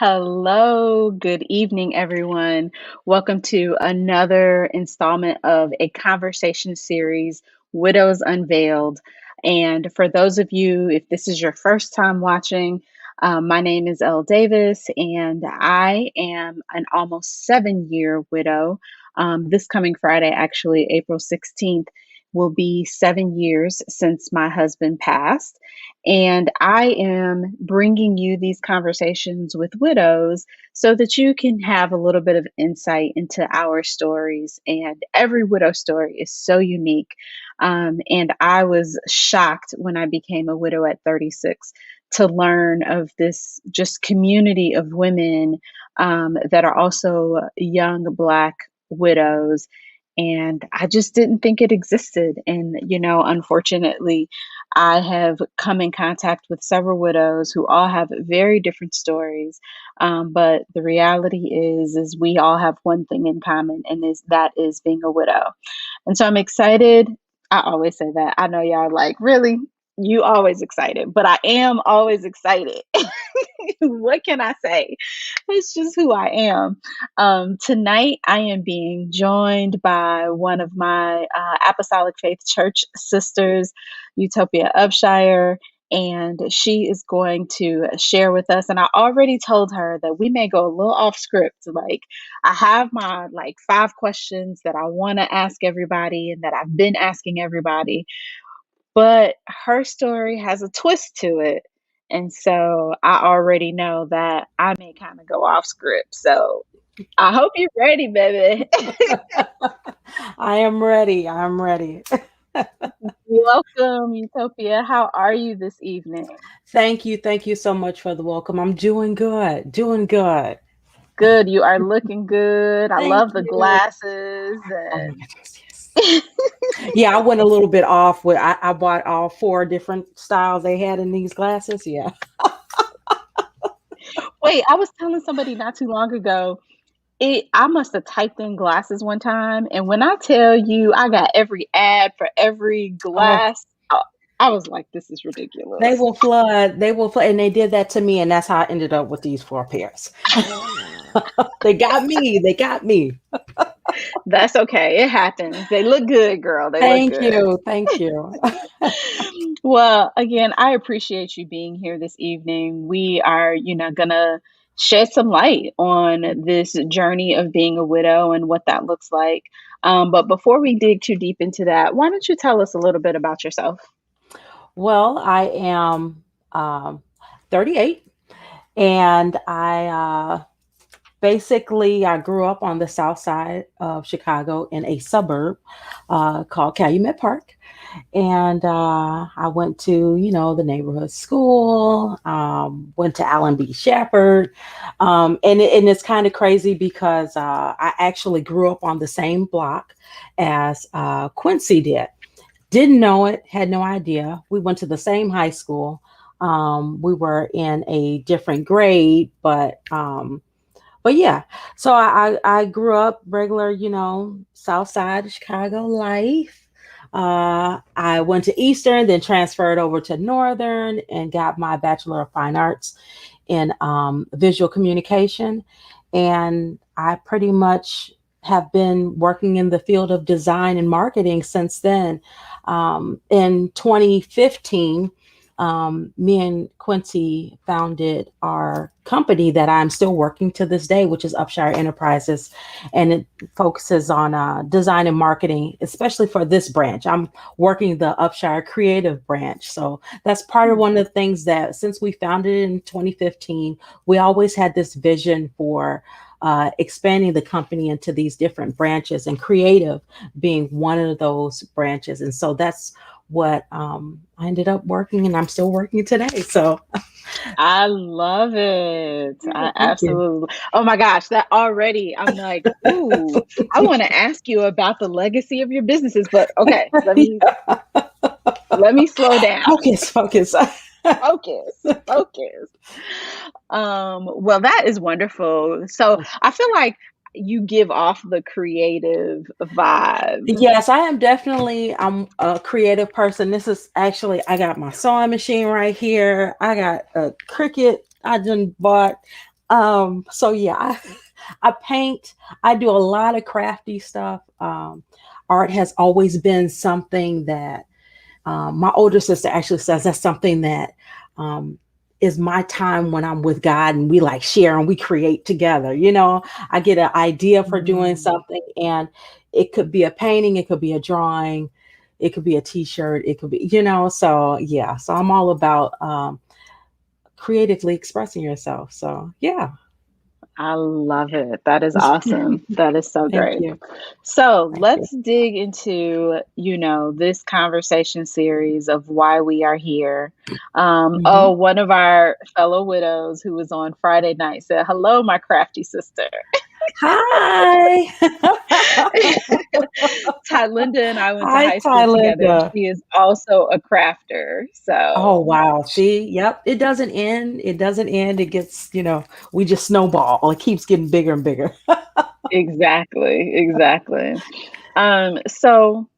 Hello, good evening, everyone. Welcome to another installment of a conversation series, Widows Unveiled. And for those of you, if this is your first time watching, my name is Elle Davis, and I am an almost 7-year widow. This coming Friday, actually, April 16th, will be 7 years since my husband passed. And I am bringing you these conversations with widows so that you can have a little bit of insight into our stories. And every widow story is so unique. And I was shocked when I became a widow at 36 to learn of this just community of women that are also young Black widows. And I just didn't think it existed. And, unfortunately, I have come in contact with several widows who all have very different stories. But the reality is we all have one thing in common, and that is being a widow. And so I'm excited. I always say that. I know y'all are like, really? You always excited, but I am always excited. What can I say? It's just who I am. Tonight, I am being joined by one of my Apostolic Faith Church sisters, Utopia Upshire, and she is going to share with us. And I already told her that we may go a little off script. Like, I have my 5 questions that I want to ask everybody and that I've been asking everybody, but her story has a twist to it. And so I already know that I may kind of go off script. So I hope you're ready, baby. I am ready. I'm ready. Welcome, Utopia. How are you this evening? Thank you. Thank you so much for the welcome. I'm doing good. Doing good. Good. You are looking good. I Thank love the you. glasses. Oh my goodness, yes. Yeah, I went a little bit off with I bought all four different styles they had in these glasses. Yeah. Wait, I was telling somebody not too long ago. I must have typed in glasses one time, and when I tell you I got every ad for every Oh, glass, I was like, this is they ridiculous. will flood. They will flood. And they did that to me. And that's how I ended up with these four pairs. They got me. They got me. That's okay. It happens. They look good, girl. They look Thank good. you. Thank you. Well, again, I appreciate you being here this evening. We are, gonna shed some light on this journey of being a widow and what that looks like. But before we dig too deep into that, why don't you tell us a little bit about yourself? Well, I am um, 38 and I basically I grew up on the south side of Chicago in a suburb called Calumet Park. And I went to, the neighborhood school, went to Allen B. Shepherd. And it's kind of crazy because I actually grew up on the same block as Quincy did. Didn't know it, had no idea. We went to the same high school. We were in a different grade, but yeah. So I grew up regular, South Side of Chicago life. I went to Eastern, then transferred over to Northern and got my Bachelor of Fine Arts in visual communication. And I pretty much have been working in the field of design and marketing since then. In 2015, me and Quincy founded our company that I'm still working to this day, which is Upshire Enterprises, and it focuses on design and marketing, especially for this branch. I'm working the Upshire creative branch, so that's part of one of the things that since we founded it in 2015, we always had this vision for expanding the company into these different branches, and creative being one of those branches. And so that's what I ended up working, and I'm still working today. So, I love it. yeah, I thank you. absolutely. Oh my gosh, that already, I'm like, ooh, I want to ask you about the legacy of your businesses, but okay, let me slow down. Focus, focus. Focus, focus. Well, that is wonderful. So I feel like you give off the creative vibe. Yes, I am definitely. I'm a creative person. This is actually, I got my sewing machine right here. I got a Cricut I just bought. So yeah, I paint. I do a lot of crafty stuff. Art has always been something that my older sister actually says that's something that um, is my time when I'm with God and we like share and we create together. I get an idea for doing Mm. something, and it could be a painting, it could be a drawing, it could be a t-shirt, it could be, so yeah. So I'm all about creatively expressing yourself. So yeah. I love it. That is awesome. That is so Thank great. you. So Thank you. let's dig into, this conversation series of why we are here. Hmm. One of our fellow widows who was on Friday night said, "Hello, my crafty sister." Hi. Ty Linda and I went to Hi, high school together, and Tylinda. she is also a crafter. Oh, So, wow. See, yep. It doesn't end. It doesn't end. It gets, we just snowball. It keeps getting bigger and bigger. exactly, exactly. So,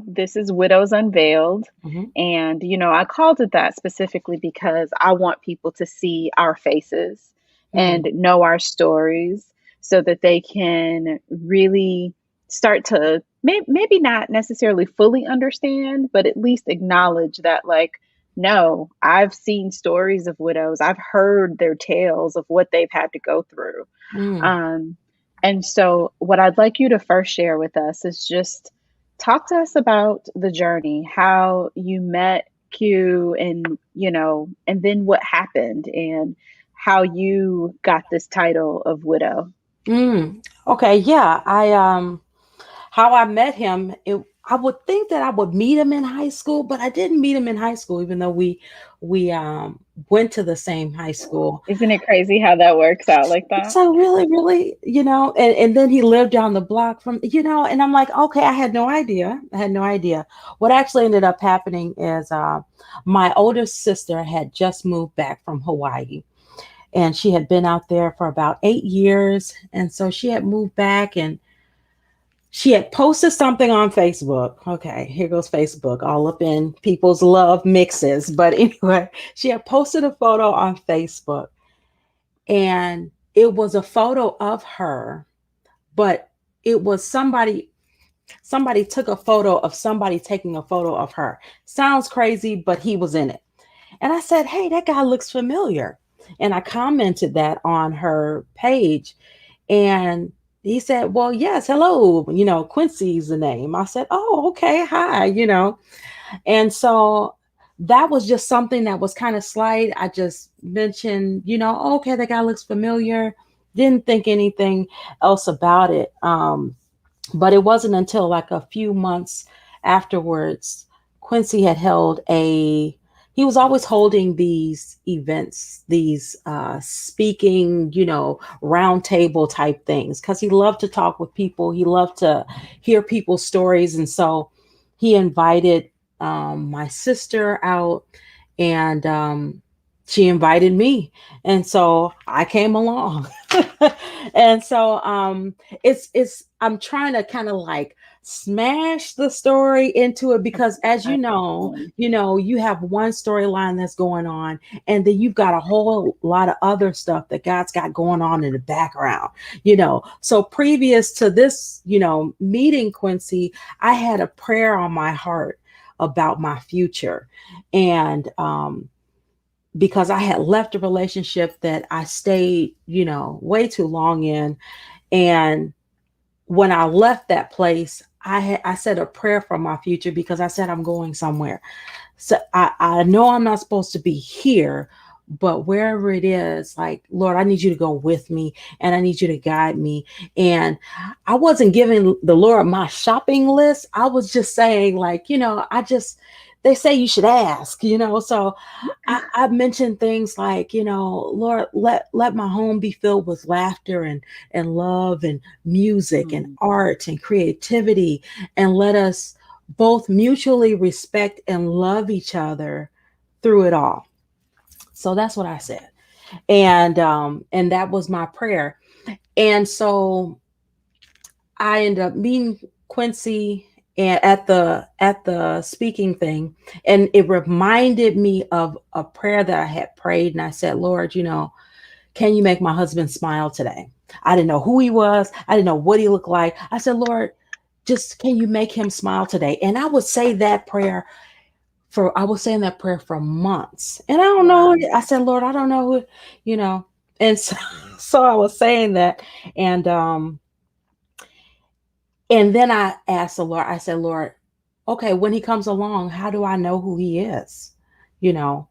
this is Widows Unveiled. Hmm. And, I called it that specifically because I want people to see our faces and Mm, know our stories so that they can really start to maybe not necessarily fully understand, but at least acknowledge that, like, no, I've seen stories of widows, I've heard their tales of what they've had to go through. mm, Um, and so, what I'd like you to first share with us is just talk to us about the journey, how you met Q, and and then what happened, and how you got this title of widow. mm. Okay, yeah. How I met him, I would think that I would meet him in high school, but I didn't meet him in high school, even though we went to the same high school. Isn't it crazy how that works out like that? So really, really, and then he lived down the block from, and I'm like, okay, I had no idea. I had no idea. What actually ended up happening is my older sister had just moved back from Hawaii, and she had been out there for about 8 years. And so she had moved back, and she had posted something on Facebook. Okay, here goes Facebook, all up in people's love mixes. But anyway, she had posted a photo on Facebook, and it was a photo of her, but it was somebody took a photo of somebody taking a photo of her. Sounds crazy, but he was in it. And I said, "Hey, that guy looks familiar." And I commented that on her page, and he said, "Well, yes, hello, Quincy's the name." I said, "Oh, okay, hi." And so that was just something that was kind of slight. I just mentioned, "Oh, okay, that guy looks familiar." Didn't think anything else about it. But it wasn't until like a few months afterwards, Quincy had he was always holding these events, these speaking, round table type things, because he loved to talk with people. He loved to hear people's stories. And so he invited my sister out, and she invited me. And so I came along. And so I'm trying to kind of like smash the story into it, because as I- you have one storyline that's going on, and then you've got a whole lot of other stuff that God's got going on in the background. So previous to this, meeting Quincy, I had a prayer on my heart about my future. And because I had left a relationship that I stayed, way too long in. And when I left that place, I said a prayer for my future, because I said I'm going somewhere. So I know I'm not supposed to be here, but wherever it is, like, Lord, I need you to go with me, and I need you to guide me. And I wasn't giving the Lord my shopping list. I was just saying, like, they say you should ask, so I mentioned things like, Lord, let my home be filled with laughter and love and music and Mm. art and creativity, and let us both mutually respect and love each other through it all. So that's what I said. And that was my prayer. And so I ended up meeting Quincy and at the speaking thing, and it reminded me of a prayer that I had prayed. And I said, Lord, can you make my husband smile today? I didn't know who he was. I didn't know what he looked like. I said, Lord, just can you make him smile today? And I would say that prayer I was saying that prayer for months. And I don't know. Wow. I said, Lord, I don't know who, you know. And so, so I was saying that. And and then I asked the Lord, I said, Lord, okay, when he comes along, how do I know who he is? You know,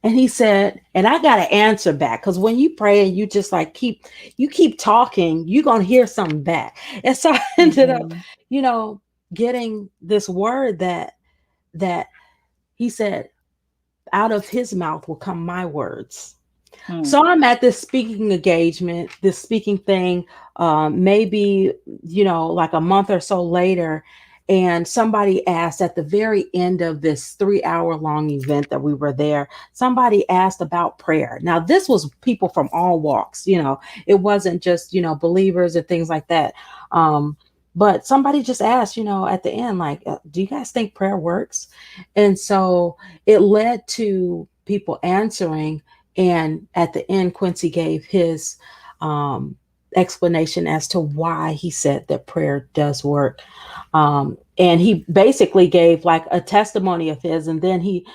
and he said, and I got to answer back because when you pray and you just like keep talking, you're going to hear something back. And so I ended up, Mm-hmm. you know, getting this word that he said, out of his mouth will come my words. Mm. So I'm at this speaking engagement, this speaking thing, maybe, you know, like a month or so later. And somebody asked at the very end of this 3 hour long event that we were there, somebody asked about prayer. Now, this was people from all walks, you know, it wasn't just, you know, believers and things like that. But somebody just asked, you know, at the end, like, do you guys think prayer works? And so it led to people answering, and at the end, Quincy gave his um, explanation as to why he said that prayer does work. And he basically gave like a testimony of his, and then he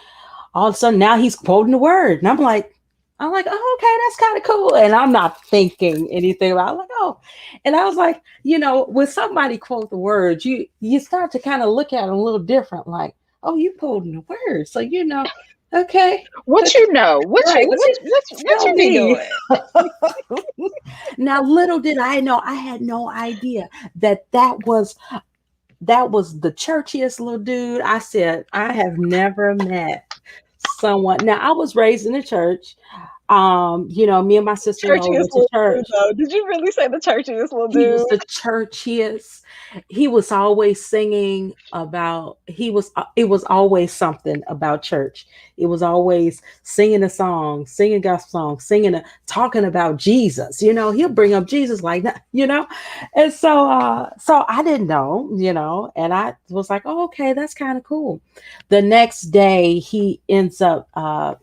all of a sudden now he's quoting the word, and I'm like, oh, okay, that's kind of cool. And I'm not thinking anything about it. I'm like, oh, and I was like, you know, when somebody quote the words, you start to kind of look at it a little different, like, oh, you quoting the words, so you know, okay, What okay. you know? What Right. you what Tell you be me. doing? Now, little did I know, I had no idea that was the churchiest little dude. I said, I have never met someone. Now, I was raised in the church. You know, me and my sister-in-law Churchiest went to little dude, church. though. Did you really say the churchiest little He was dude? the churchiest. He was always singing about, it was always something about church. It was always singing a song, singing gospel song, talking about Jesus. You know, he'll bring up Jesus like that, you know. And so I didn't know, you know, and I was like, oh, okay, that's kind of cool. The next day he ends up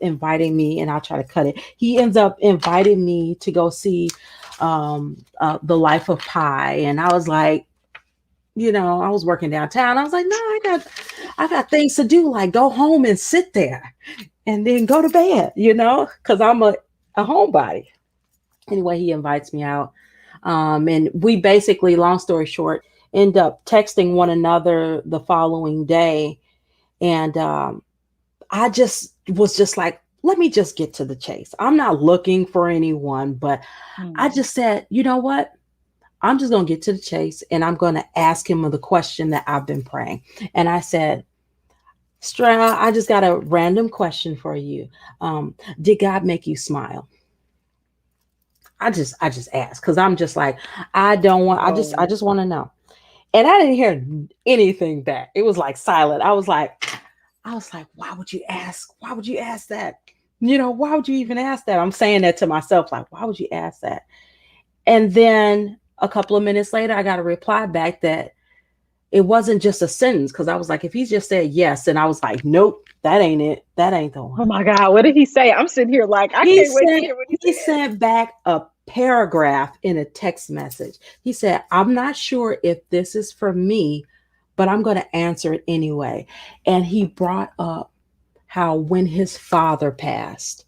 inviting me, and I'll try to cut it. He ends up inviting me to go see The Life of Pi. And I was like, you know, I was working downtown. I was like, no, I got things to do, like go home and sit there and then go to bed, you know, because I'm a homebody. Anyway, he invites me out. And we basically, long story short, end up texting one another the following day. And I just was just like, let me just get to the chase. I'm not looking for anyone, but I Mm. just said, you know what? I'm just going to get to the chase, and I'm going to ask him the question that I've been praying. And I said, Stra, I just got a random question for you. Did God make you smile? I just asked because I'm just like, I don't want, I Oh, just want to know. And I didn't hear anything back. It was like silent. I was like, why would you ask? Why would you ask that? You know, why would you even ask that? I'm saying that to myself, like, why would you ask that? And then a couple of minutes later, I got a reply back that it wasn't just a sentence, because I was like, if he just said yes, and I was like, nope, that ain't it. That ain't the oh one. my God! What did he say? I'm sitting here like I He can't wait to sent hear what he he said. sent back a paragraph in a text message. He said, I'm not sure if this is for me, but I'm going to answer it anyway. And he brought up how when his father passed,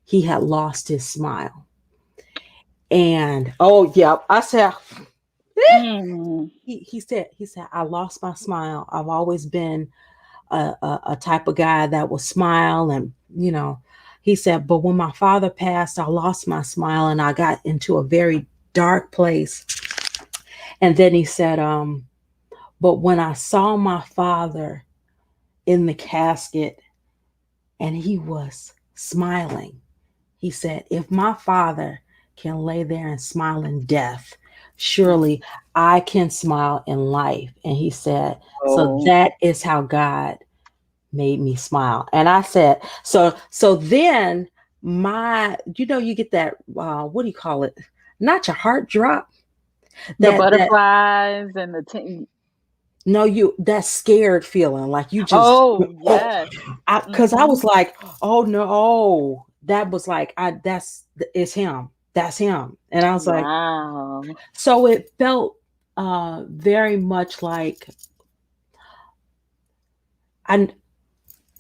he had lost his smile. And oh, yep, I said, Mm. he said, I lost my smile. I've always been a type of guy that will smile, and you know, he said, but when my father passed, I lost my smile and I got into a very dark place. And then he said, but when I saw my father in the casket and he was smiling, he said, if my father can lay there and smile in death, surely I can smile in life. And he said, so Oh, that is how God made me smile. And I said, so then you get that, what do you call it? Not your heart drop. the That butterflies and no, that scared feeling, like you just oh yes. because I Mm-hmm. was like, oh no, that was like, it's him. that's him. And I was like, Wow. so it felt very much like I,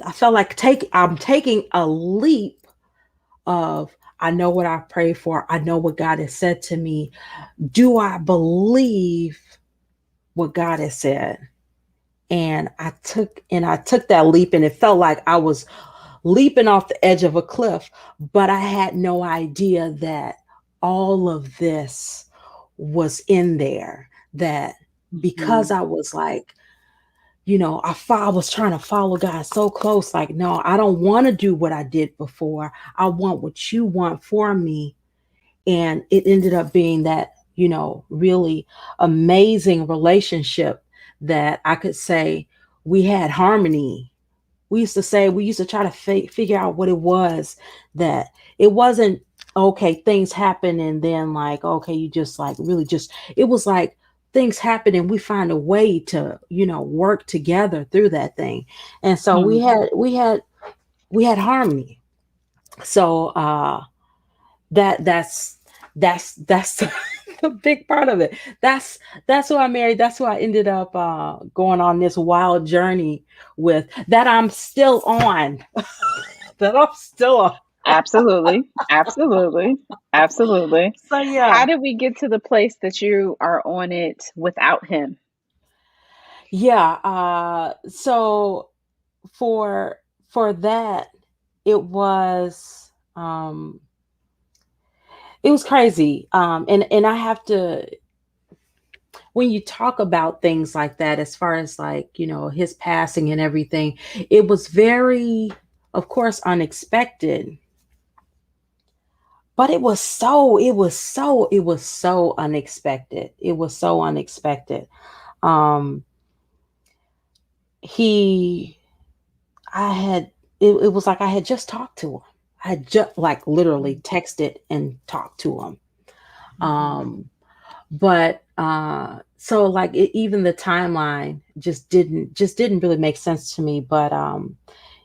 I felt like I'm taking a leap of, I know what I pray for. I know what God has said to me. Do I believe what God has said? And I took that leap, and it felt like I was leaping off the edge of a cliff, but I had no idea that all of this was in there. That because Mhm. I was like, I was trying to follow God so close, like, no, I don't want to do what I did before. I want what you want for me. And it ended up being that, really amazing relationship that I could say we had harmony. We used to try to figure out what it was, that it wasn't okay, things happen and then like, okay, you just like really just, it was like things happen and we find a way to, work together through that thing. And so we Hmm. had we had we had harmony. So that's the big part of it. That's who I married. That's who I ended up going on this wild journey with, that I'm still on. That I'm still on. Absolutely. Absolutely. Absolutely. So How yeah. did we get to the place that you are on it without him? Yeah. So for for that, it was um it was crazy. And I have to, when you talk about things like that, as far as like, his passing and everything, it was very, of course, unexpected. But it was so unexpected. It was so unexpected. Um, he, I had, it was like I had just talked to him. I had just like literally texted and talked to him. Mm-hmm. But so like even the timeline just didn't really make sense to me. But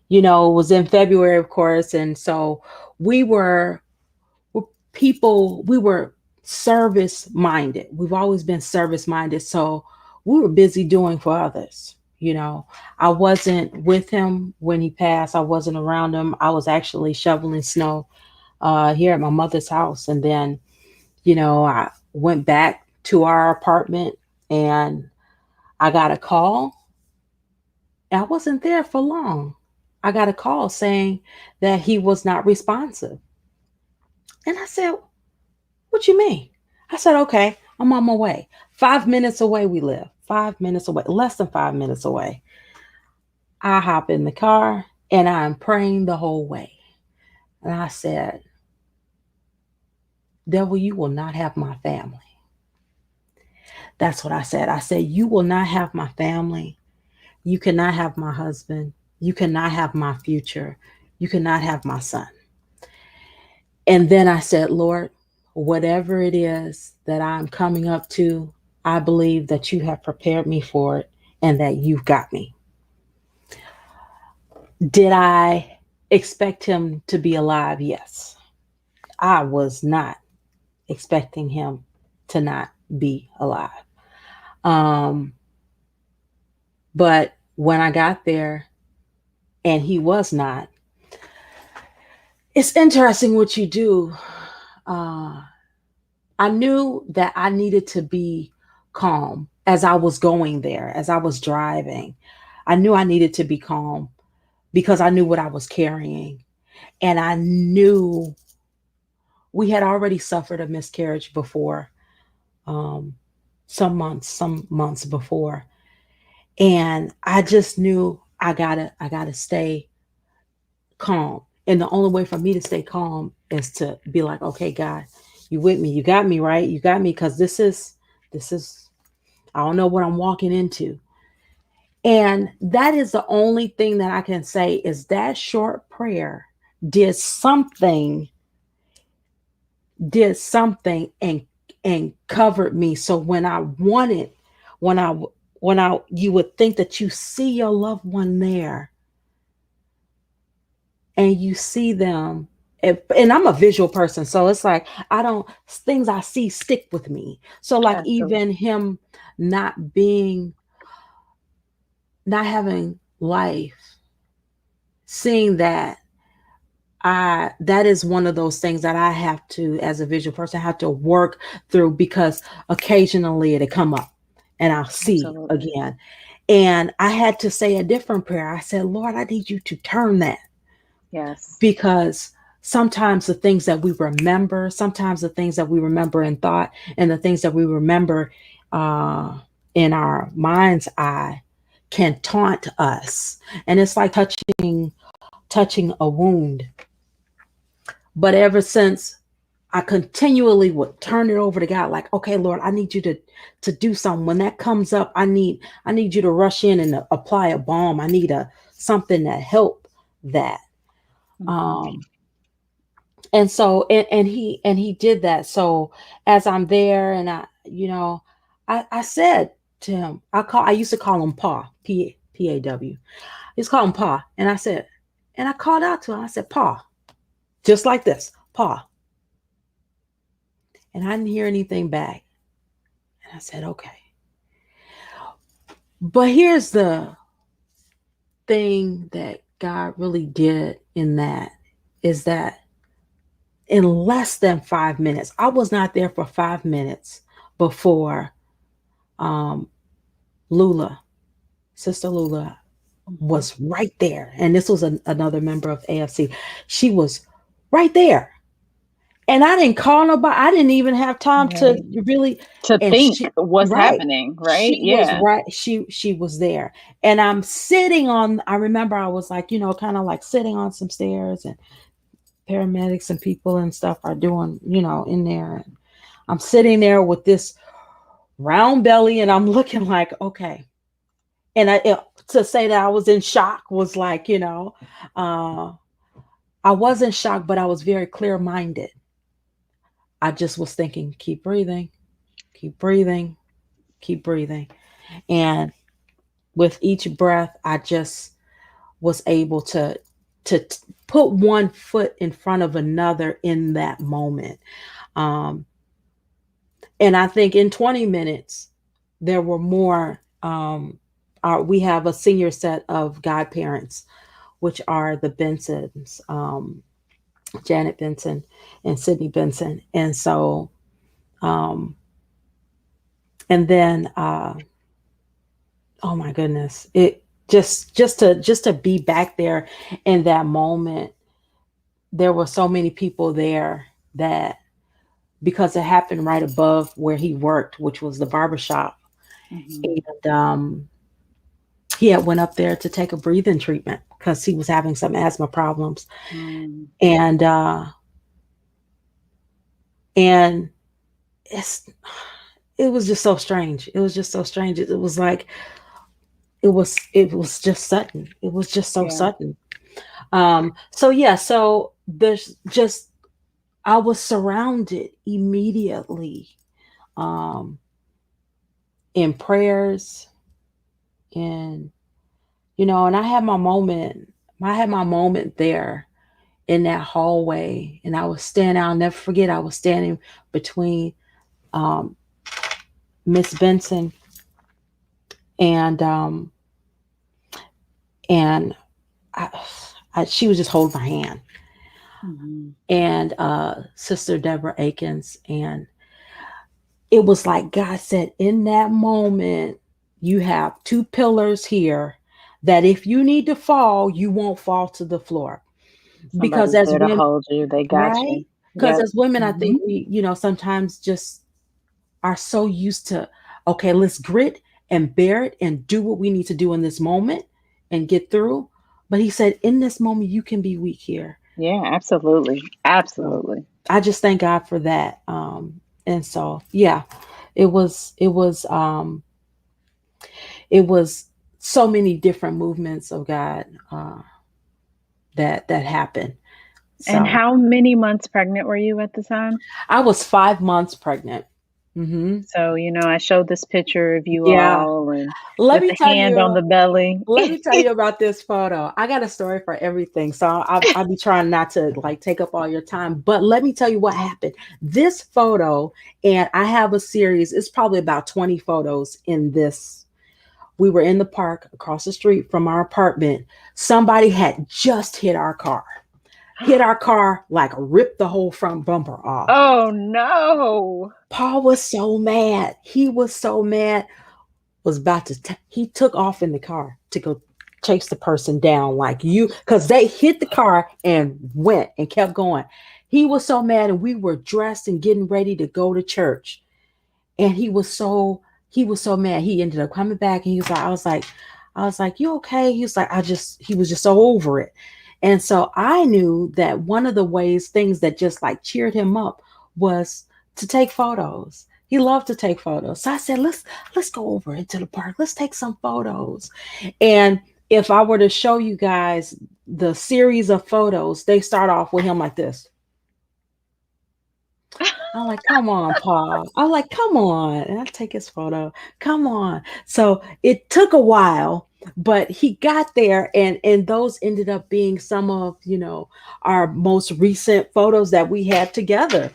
it was in February, of course, and so we were people, we were service minded. We've always been service minded. So we were busy doing for others. I wasn't with him when he passed. I wasn't around him. I was actually shoveling snow here at my mother's house. And then, I went back to our apartment and I got a call. I wasn't there for long. I got a call saying that he was not responsive. And I said, "What you mean?" I said, "Okay, I'm on my way." 5 minutes away we live. 5 minutes away, less than 5 minutes away. I hop in the car and I'm praying the whole way. And I said, "Devil, you will not have my family." That's what I said. I said, "You will not have my family. You cannot have my husband. You cannot have my future. You cannot have my son." And then I said, "Lord, whatever it is that I'm coming up to, I believe that you have prepared me for it and that you've got me." Did I expect him to be alive? Yes. I was not expecting him to not be alive. Um, but when I got there and he was not, it's interesting what you do. Uh, I knew that I needed to be calm as I was going there, as I was driving. I knew I needed to be calm because I knew what I was carrying. And I knew we had already suffered a miscarriage before, um, some months before. And I just knew I gotta stay calm. And the only way for me to stay calm is to be like, okay, God, you with me. You got me, right? You got me, because this is I don't know what I'm walking into. And that is the only thing that I can say, is that short prayer did something, and covered me. So when I wanted, when I you would think that you see your loved one there and you see them and I'm a visual person, so it's like I don't things I see stick with me. So like Absolutely. even him not being not having life, seeing that, I that is one of those things that I have to, as a visual person, have to work through, because occasionally it'll come up and I'll see Absolutely. again. And I had to say a different prayer. I said, Lord, I need you to turn that, Yes. because sometimes the things that we remember, sometimes the things that we remember in thought, and the things that we remember uh, in our mind's eye can taunt us. And it's like touching a wound. But ever since, I continually would turn it over to God, like, okay, Lord, I need you to do something. When that comes up, I need you to rush in and apply a balm. I need a something to help that. Hmm. Um, and so and he did that. So as I'm there, and I said to him, I used to call him Paw. He's called him Pa. And I said, and I called out to him, I said, Pa, just like this, Pa. And I didn't hear anything back. And I said, okay. But here's the thing that God really did in that, is that in less than 5 minutes, I was not there for 5 minutes before um, Lula, Sister Lula, Hmm. was right there. And this was another member of AFC. She was right there. And I didn't call nobody. I didn't even have time to Right. really. To And think she, what's right, happening, right? she was Yeah. right. She was there. And I'm sitting on. I remember I was like, kind of like sitting on some stairs, and paramedics and people and stuff are doing, in there. And I'm sitting there with this round belly, and I'm looking like, okay. And to say that I was in shock was like, uh, I wasn't shocked, but I was very clear minded. I just was thinking, keep breathing, keep breathing, keep breathing. And with each breath, I just was able to put one foot in front of another in that moment. Um, and I think in 20 minutes, there were more. We have a senior set of godparents, which are the Bensons, Janet Benson and Sydney Benson. And so, um, and then, oh my goodness, it just to be back there in that moment. There were so many people there, that because it happened right above where he worked, which was the barbershop. Hmm. And he had went up there to take a breathing treatment because he was having some asthma problems. Mm. And and it's it was just so strange. It was just so strange. It was like it was just sudden. It was just so Yeah. sudden. So yeah, so there's just I was surrounded immediately, um in prayers, and and I had my moment there in that hallway, and I'll never forget, I was standing between um Miss Benson and and I, she was just holding my hand, Hmm. and Sister Deborah Akins. And it was like God said, in that moment, you have two pillars here, that if you need to fall, you won't fall to the floor. Because Somebody's as there to women, hold you. They got right? you. Because Yep. as women, I Hmm. think we, sometimes just are so used to, okay, let's grit and bear it and do what we need to do in this moment and get through. But he said, in this moment, you can be weak here. Yeah, absolutely. So Absolutely. I just thank God for that. And so, yeah, it was so many different movements of God, that happened. And So how many months pregnant were you at the time? I was 5 months pregnant. Hmm. So, I showed this picture of you Yeah. all and Let with me the tell hand on you. the belly. Let me tell you about this photo. I got a story for everything, so I'll be trying not to like take up all your time. But let me tell you what happened. This photo, and I have a series. It's probably about 20 photos in this. We were in the park across the street from our apartment. Somebody had just hit our car, like ripped the whole front bumper off. Oh no. Paul was so mad. He was so mad. Was about to he took off in the car to go chase the person down like you, because they hit the car and went and kept going. He was so mad, and we were dressed and getting ready to go to church, and he was so mad. He ended up coming back, and he was like, I was like, you okay? He was like, he was just so over it. And so I knew that one of the things that just like cheered him up was to take photos. He loved to take photos. So I said, let's go over into the park. Let's take some photos. And if I were to show you guys the series of photos, they start off with him like this. I'm like, come on, Paul. I'm like, come on. And I take his photo. Come on. So it took a while, but he got there, and those ended up being some of, our most recent photos that we had together.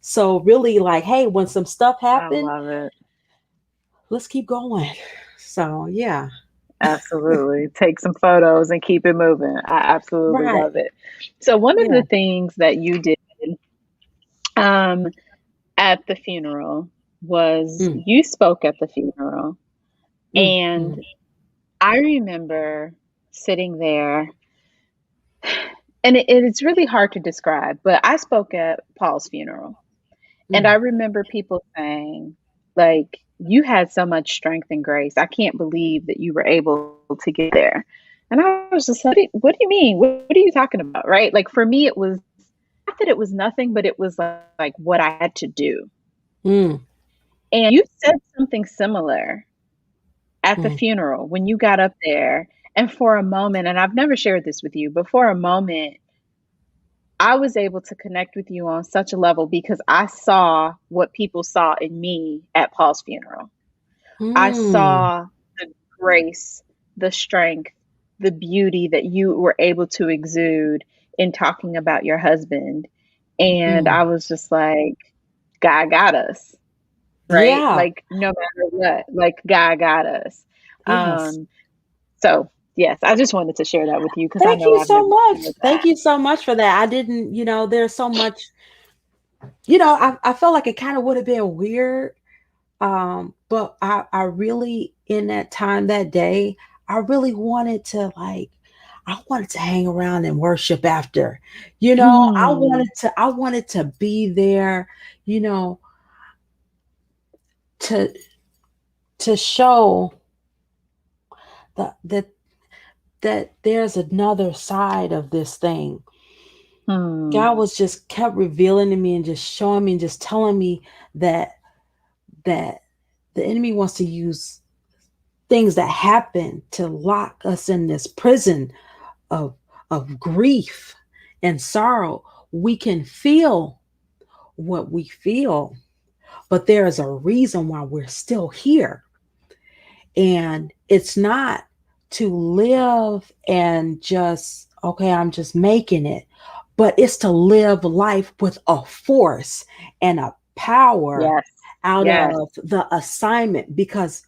So really like, hey, when some stuff I happened, love it. let's keep going. So yeah. Absolutely. Take some photos and keep it moving. I absolutely Right. love it. So one of Yeah. the things that you did um, at the funeral was Mm, you spoke at the funeral. mm, And mm, I remember sitting there, and it's really hard to describe, but I spoke at Paul's funeral. And I mm. remember people saying, like, you had so much strength and grace. I can't believe that you were able to get there. And I was just like, what do you mean? What are you talking about? Right? Like, for me, it was not that it was nothing, but it was like what I had to do. Mm, And you said something similar at the mm, funeral when you got up there. And for a moment, and I've never shared this with you, but for a moment, I was able to connect with you on such a level because I saw what people saw in me at Paul's funeral. I mm, saw the grace, the strength, the beauty that you were able to exude in talking about your husband. And mm. I was just like, God got us, right? Yeah. Like, no matter what, like, God got us. Yes. Um, so, yes, I just wanted to share that with you because I Thank know you I've so never much. shared Thank that. you so much for that. I didn't, there's so much, I felt like it kind of would have been weird. But I really, in that time, that day, I really wanted to like, I wanted to hang around and worship after, Hmm. I wanted to be there, you know, to, to show that that there's another side of this thing. Hmm. God was just kept revealing to me and just showing me and just telling me that that the enemy wants to use things that happen to lock us in this prison of grief and sorrow. We can feel what we feel, but there is a reason why we're still here. And it's not to live and just, okay, I'm just making it, but it's to live life with a force and a power Yes. out Yes. of the assignment, because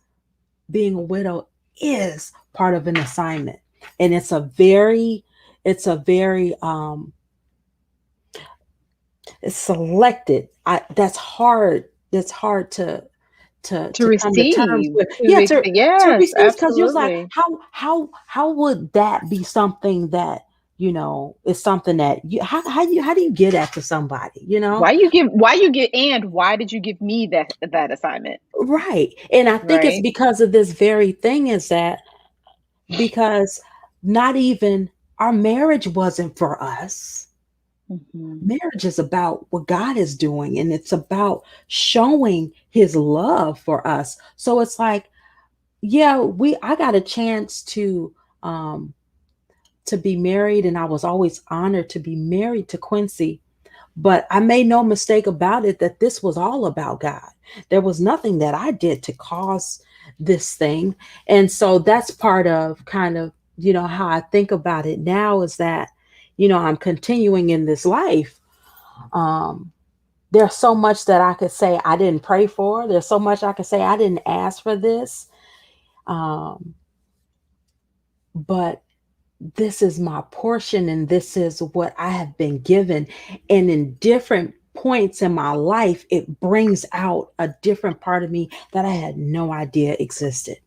being a widow is part of an assignment. And it's a very it's selected. That's hard To to come to terms receive. with. Yeah, to Yes, receive, because you're like, absolutely. how would that be something that, is something that how do you get that to somebody, Why did you give me that assignment? right? And I think it's Right? because of this very thing, is that because not even our marriage wasn't for us. Mhm. Marriage is about what God is doing, and it's about showing his love for us. So it's like, yeah, I got a chance to be married, and I was always honored to be married to Quincy. But I made no mistake about it that this was all about God. There was nothing that I did to cause this thing. And so that's part of kind of, how I think about it now is that, I'm continuing in this life. Um, there's so much that I could say I didn't pray for. There's so much I could say I didn't ask for this. Um, but this is my portion and this is what I have been given. And in different points in my life, it brings out a different part of me that I had no idea existed.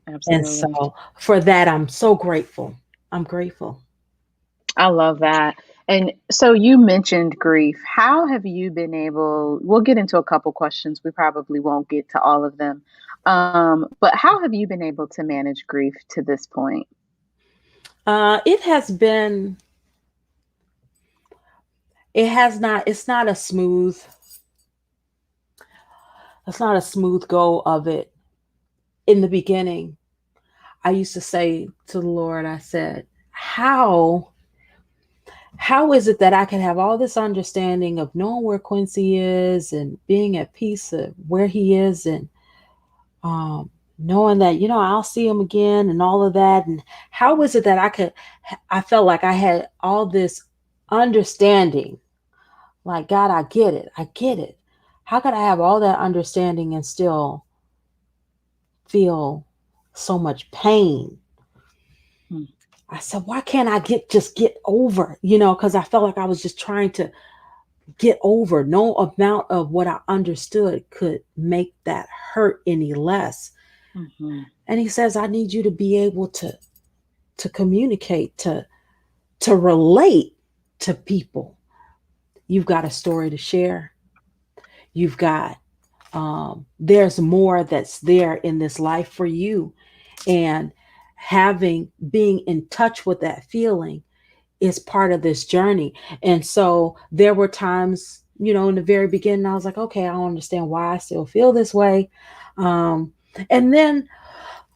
And Absolutely. so for that, I'm so grateful. I'm grateful. I love that. And so you mentioned grief. How have you been able, we'll get into a couple questions. We probably won't get to all of them. But how have you been able to manage grief to this point? It has been, it has not, it's not a smooth go of it. In the beginning, I used to say to the Lord, I said, how is it that I can have all this understanding of knowing where Quincy is and being at peace of where he is and um, knowing that, I'll see him again and all of that. And how is it that I felt like I had all this understanding, like, God, I get it. I get it. How could I have all that understanding and still feel so much pain? Hmm. I said, why can't I just get over, because I felt like I was just trying to get over. No amount of what I understood could make that hurt any less. Hmm. And he says, I need you to be able to communicate, to relate to people. You've got a story to share. You've got there's more that's there in this life for you. And being in touch with that feeling is part of this journey. And so there were times, in the very beginning, I was like, okay, I don't understand why I still feel this way. Um, and then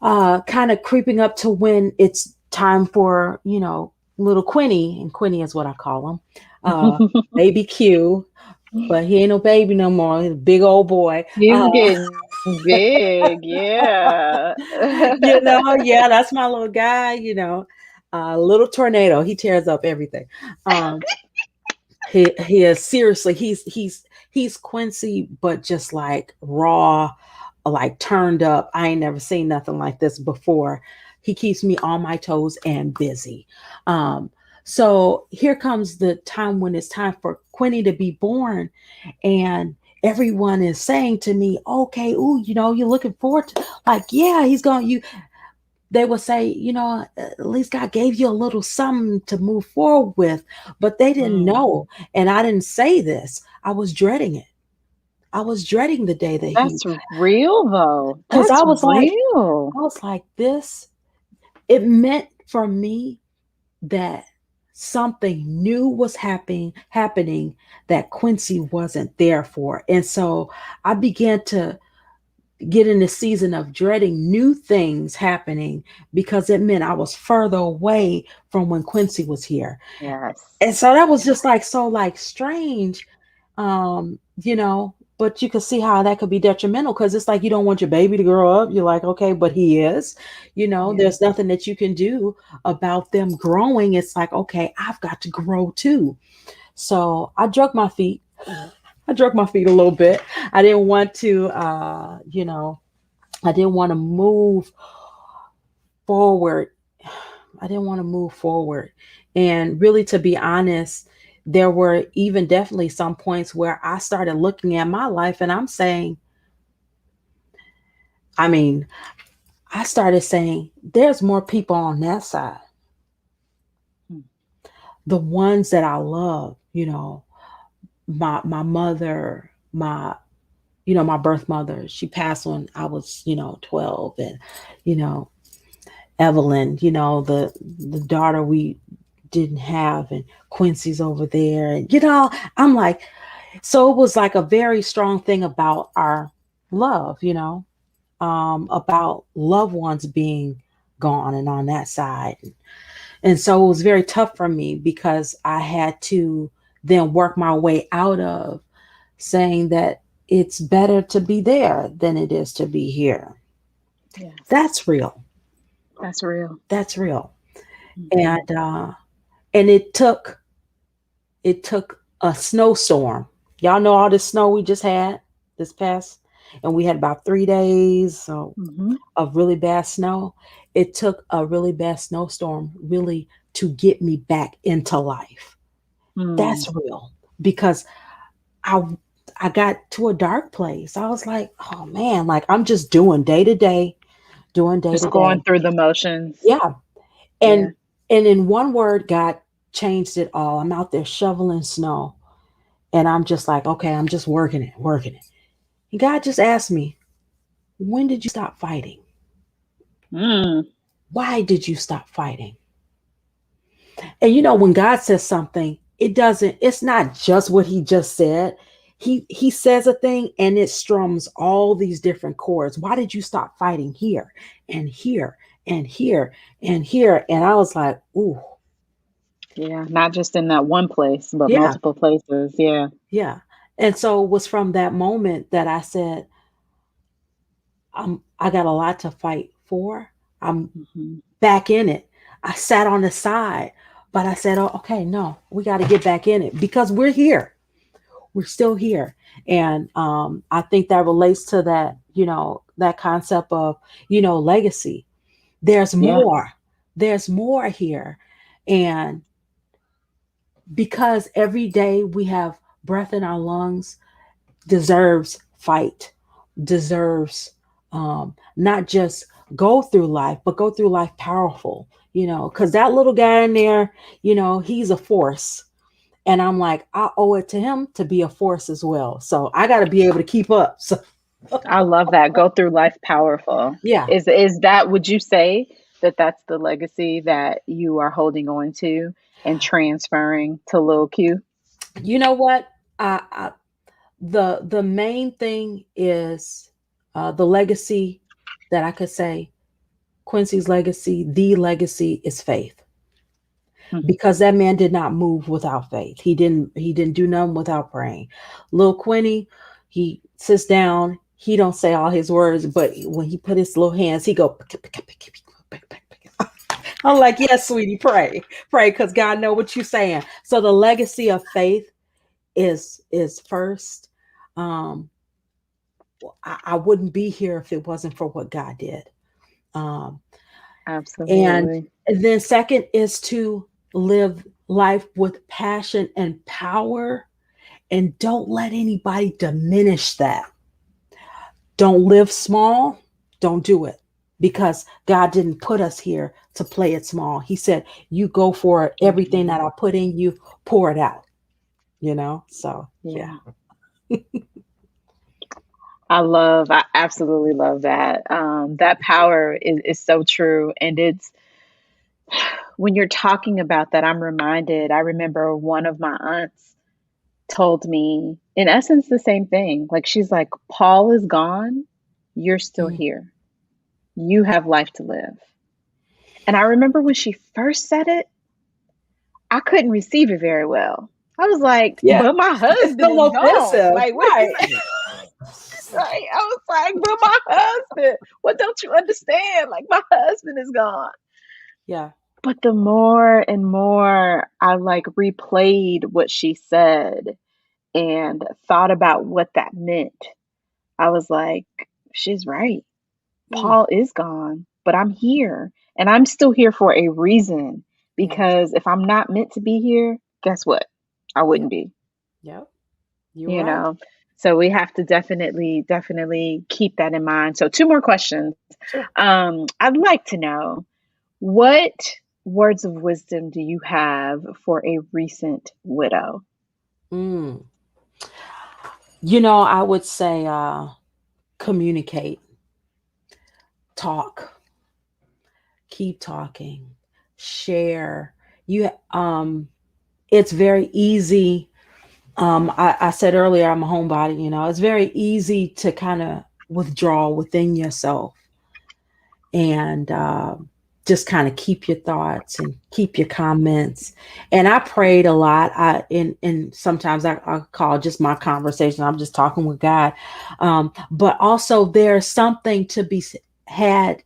kind of creeping up to when it's time for, little Quinny, and Quinny is what I call him, baby Q, but he ain't no baby no more. He's a big old boy. He's getting big. Yeah. Yeah, that's my little guy, little tornado. He tears up everything. Um, he is seriously, he's Quincy, but just like raw, like turned up. I ain't never seen nothing like this before. He keeps me on my toes and busy. Um, so here comes the time when it's time for Quinny to be born, and everyone is saying to me, "Okay, ooh, you're looking forward to, like, yeah, he's going." They would say, at least God gave you a little something to move forward with, but they didn't Mm. know. And I didn't say this. I was dreading it. I was dreading the day that That's real, though. because That's real. I was like, this, it meant for me that something new was happening that Quincy wasn't there for. And so I began to get in the season of dreading new things happening because it meant I was further away from when Quincy was here. Yes. And so that was just like so like strange. But you could see how that could be detrimental because it's like you don't want your baby to grow up. You're like, okay, but he is, Yeah. there's nothing that you can do about them growing. It's like, okay, I've got to grow too. So I drug my feet a little bit. I didn't want to, I didn't want to move forward. I didn't want to move forward. And really, to be honest, there were even definitely some points where I started looking at my life and I'm saying, I mean, I started saying, there's more people on that side. Mm. The ones that I love, my mother, my birth mother, she passed when I was, 12. And, you know, Evelyn, the daughter we didn't have, and Quincy's over there. And, I'm like, so it was like a very strong thing about our love, about loved ones being gone and on that side. And so it was very tough for me because I had to then work my way out of, saying that it's better to be there than it is to be here. Yes. That's real. That's real. That's real. Hmm. And it took a snowstorm. Y'all know all this snow we just had this past, and we had about 3 days Hmm. of really bad snow. It took a really bad snowstorm really to get me back into life. Mm. That's real because I I got to a dark place. I was like, oh man, like I'm just doing day to Just going day. through the motions. Yeah. Yeah. And in one word, God changed it all. I'm out there shoveling snow and I'm just like, okay, I'm just working it, working it. And God just asked me, when did you stop fighting? Mm. Why did you stop fighting? And when God says something, it's not just what he just said. He says a thing and it strums all these different chords. Why did you stop fighting here and here and here and here? And I was like, ooh, Yeah. Not just in that one place, but yeah, multiple places. Yeah. yeah. And so it was from that moment that I said, I got a lot to fight for. I'm Hmm. back in it. I sat on the side, but I said, oh, okay, no, we got to get back in it because we're here. We're still here. And I think that relates to that, that concept of, legacy. There's Yeah. more. There's more here. And because every day we have breath in our lungs, deserves fight, deserves not just go through life, but go through life powerful, because that little guy in there, he's a force. And I'm like, I owe it to him to be a force as well. So I got to be able to keep up. So I love that. Go through life powerful. yeah, Is that, would you say that that's the legacy that you are holding on to and transferring to Lil Q? you know what? The main thing is the legacy that I could say Quincy's legacy. The legacy is faith, Mhm. because that man did not move without faith. He didn't do nothing without praying. Lil Quinny, he sits down, he don't say all his words, but when he put his little hands, he go. I'm like, yes, sweetie, pray, because God know what you're saying. So the legacy of faith is first. Um, I wouldn't be here if it wasn't for what God did. Um, and, Absolutely. and then second is to live life with passion and power, and don't let anybody diminish that. Don't live small. Don't do it, because God didn't put us here to play it small. He said, you go for everything Mhm. that I put in you, pour it out. So yeah. Yeah. I absolutely love that. That power is so true. And it's, when you're talking about that, I'm reminded, I remember one of my aunts told me, in essence, the same thing. Like, she's like, Paul is gone. You're still Mm, here. You have life to live. And I remember when she first said it, I couldn't receive it very well. I was like, yeah. but my It's husband is so gone. offensive. Like, what Right. you say? Right? I was like, but my husband, what don't you understand? Like, my husband is gone. Yeah. But the more and more I like replayed what she said and thought about what that meant, I was like, she's right. Mm, Paul is gone, but I'm here. And I'm still here for a reason. yes. Because if I'm not meant to be here, guess what? I wouldn't be, Yep. You're you right. know? So we have to definitely keep that in mind. So, two more questions. Sure. I'd like to know, what words of wisdom do you have for a recent widow? Mm. I would say communicate, talk, keep talking, share. It's very easy. I said earlier I'm a homebody. It's very easy to kind of withdraw within yourself, and just kind of keep your thoughts and keep your comments. And I prayed a lot. And sometimes I call just my conversation. I'm just talking with God. But also there's something to be had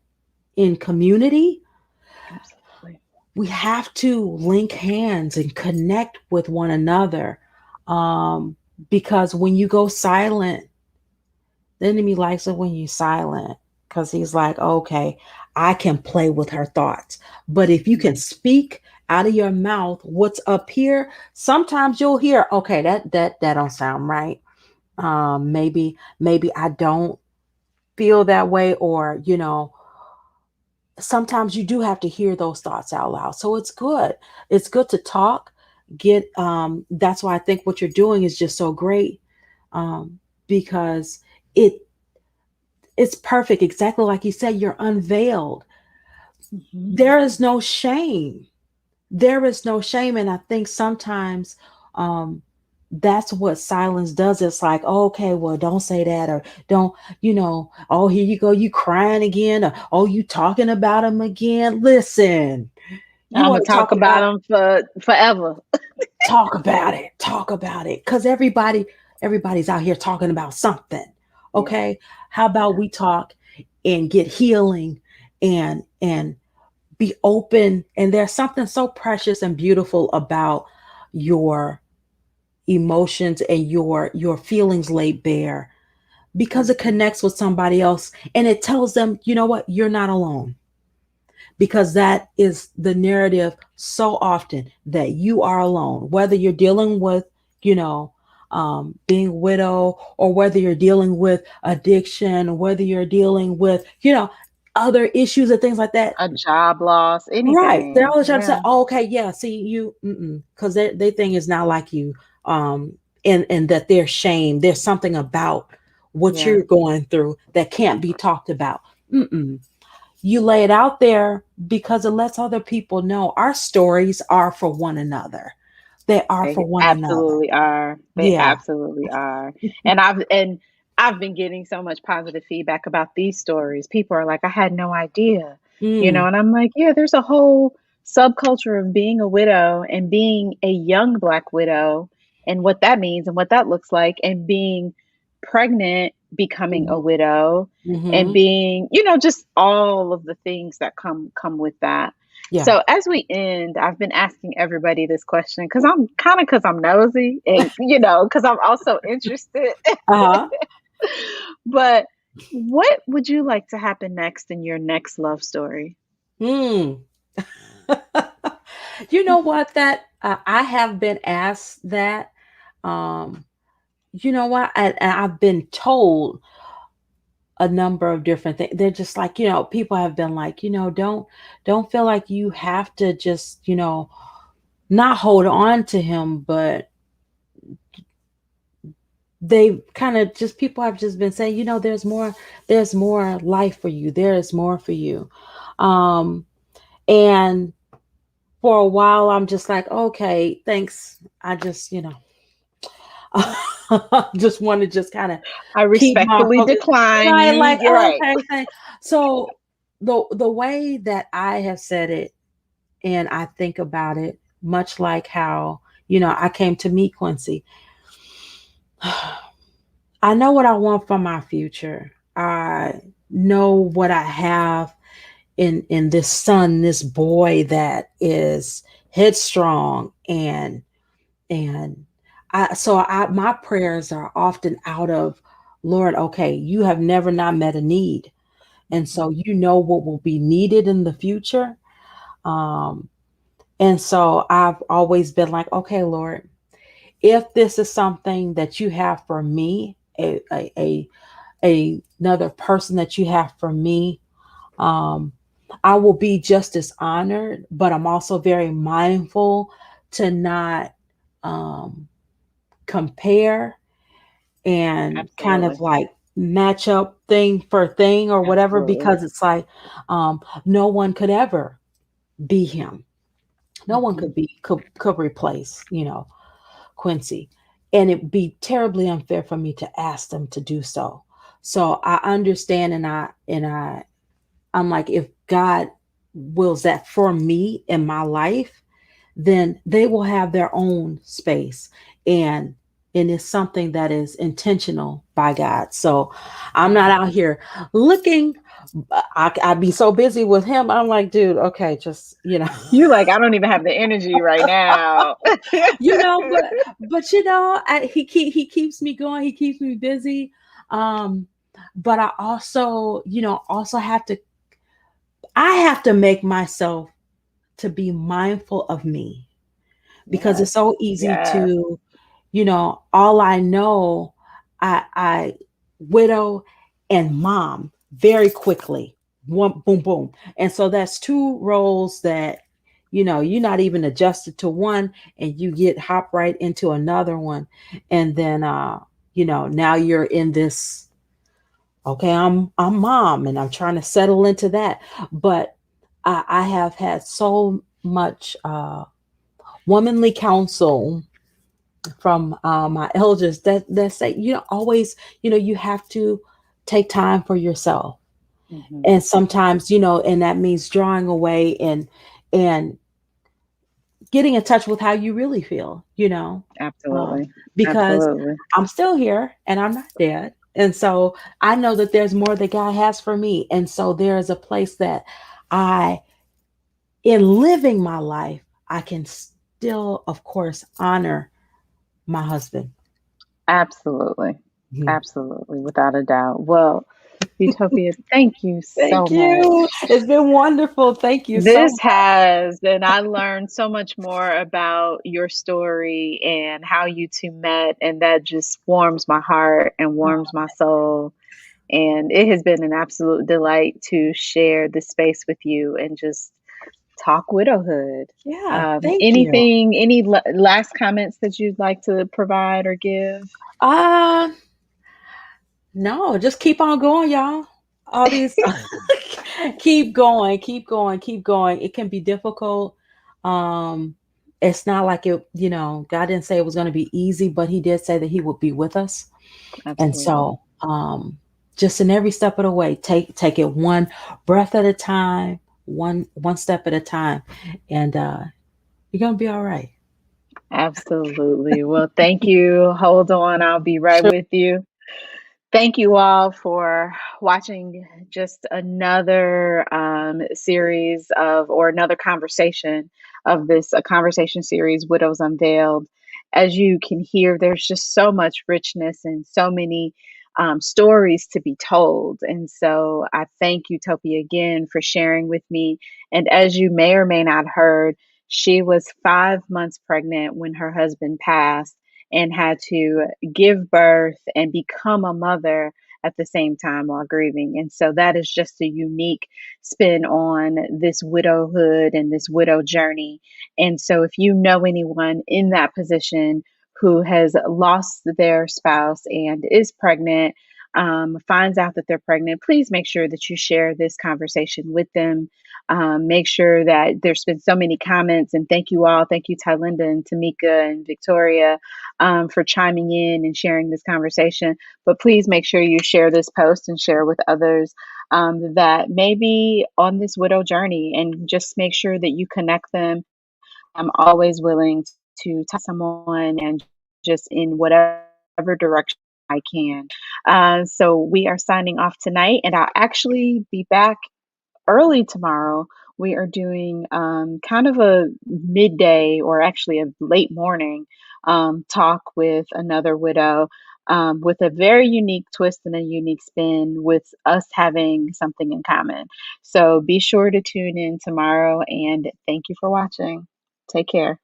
in community. Absolutely. We have to link hands and connect with one another. Um, because when you go silent, the enemy likes it when you're silent because he's like, okay, I can play with her thoughts. But if you can Mhm. speak out of your mouth what's up here, sometimes you'll hear, okay, that don't sound right. Maybe I don't feel that way, or sometimes you do have to hear those thoughts out loud. So it's good. It's good to talk. That's why I think what you're doing is just so great. Because it it's perfect, exactly like you said. You're unveiled. Mhm. There is no shame. There is no shame. And I think sometimes um that's what silence does. It's like, oh, okay, well, don't say that, or don't, oh, here you go, you crying again, or oh, you talking about him again. Listen, you I'm gonna want to talk talk about about, them for forever. talk about it, because everybody's out here talking about something. Yeah, Okay, how about yeah. we talk and get healing, and be open. And there's something so precious and beautiful about your emotions and your feelings laid bare, because it Mhm. connects with somebody else, and it tells them, you know what, you're not alone. Because that is the narrative so often, that you are alone, whether you're dealing with, you know being widow, or whether you're dealing with addiction, or whether you're dealing with, other issues and things like that. A job loss, Right. They're anything. always trying to say, Yeah, oh, okay, yeah, see you, because they think it's not like you, and that there's shame. There's something about what yeah. you're going through that can't be talked about. Mm-mm. You lay it out there because it lets other people know our stories are for one another. They are for They one another. absolutely are. They Yeah. absolutely are. And I've been getting so much positive feedback about these stories. People are like, I had no idea. Mm, And I'm like, yeah, there's a whole subculture of being a widow and being a young black widow and what that means and what that looks like, and being pregnant, becoming a mm-hmm, widow, and mm-hmm. being, just all of the things that come with that. Yeah. So as we end, I've been asking everybody this question because I'm nosy, and because I'm also interested. Uh-huh. But what would you like to happen next in your next love story? Mm. You know what? That I have been asked that. Um, you know what? I've been told a number of different things. They're just like, people have been like, don't feel like you have to just, not hold on to him, but they kind of just, people have just been saying, there's more life for you. There is more for you. Um, and for a while, I'm just like, okay, thanks. I just, just want to just kind of I keep my respectfully focus. decline Right, you. like, You're oh, right. okay, thanks. So the way that I have said it, and I think about it, much like how, I came to meet Quincy. I know what I want for my future. I know what I have in this son, this boy that is headstrong, and my prayers are often out of, Lord, okay, you have never not met a need, and so you know what will be needed in the future. Um, and so I've always been like, okay, Lord, if this is something that you have for me, another person that you have for me, um, I will be just as honored, but I'm also very mindful to not um, compare and kind of Absolutely. like match up thing for thing or whatever, Absolutely. because it's like, no one could ever be him. No one Hmm. could replace, Quincy. And it'd be terribly unfair for me to ask them to do so. So I understand, and I'm like, if God wills that for me in my life, then they will have their own space, and it's something that is intentional by God. So I'm not out here looking. I'd be so busy with him. I'm like, dude, okay, just You like, I don't even have the energy right now. he keeps me going. He keeps me busy. Um, but I also, also I have to make myself to be mindful of me, because it's Yes. so easy Yes. to, all I know, I widow and mom very quickly. One boom boom. And so that's two roles that, you're not even adjusted to one, and you get hop right into another one. And then now you're in this, okay, I'm mom and I'm trying to settle into that. But I have had so much womanly counsel from my elders that say, always, you have to take time for yourself. Hmm. And sometimes, and that means drawing away and getting in touch with how you really feel, um, Absolutely. because Absolutely. I'm still here and I'm not dead. And so I know that there's more that God has for me. And so there is a place that I, in living my life, I can still, of course, honor my husband. Absolutely. Mhm. Absolutely. Without a doubt. Well, Utopia, thank you so Thank you. much. It's been wonderful. Thank you so This much. has, and I learned so much more about your story and how you two met, and that just warms my heart and warms my soul. And it has been an absolute delight to share this space with you and just talk widowhood. Yeah, thank you. Anything, any last comments that you'd like to provide or give? Uh no, just keep on going, y'all. All these keep going, keep going, keep going. It can be difficult. Um it's not like it, God didn't say it was going to be easy, but he did say that he would be with us. And Absolutely. so just in every step of the way, take it one breath at a time, one step at a time, and you're going to be all right. Absolutely. Well, thank you. Hold on. I'll be right Sure. with you. Thank you all for watching just another series of, or another conversation of this, a conversation series, Widows Unveiled. As you can hear, there's just so much richness and so many stories to be told. And so I thank Utopia again for sharing with me. And as you may or may not heard, she was 5 months pregnant when her husband passed and had to give birth and become a mother at the same time while grieving. And so that is just a unique spin on this widowhood and this widow journey. And so if you know anyone in that position who has lost their spouse and is pregnant, finds out that they're pregnant, please make sure that you share this conversation with them. Make sure that there's been so many comments, and thank you all. Thank you, Tylinda and Tamika and Victoria, for chiming in and sharing this conversation. But please make sure you share this post and share with others that may be on this widow journey, and just make sure that you connect them. I'm always willing to talk to someone and just in whatever direction I can. So we are signing off tonight, and I'll actually be back early tomorrow. We are doing kind of a midday, or actually a late morning, talk with another widow, with a very unique twist and a unique spin, with us having something in common. So be sure to tune in tomorrow, and thank you for watching. Take care.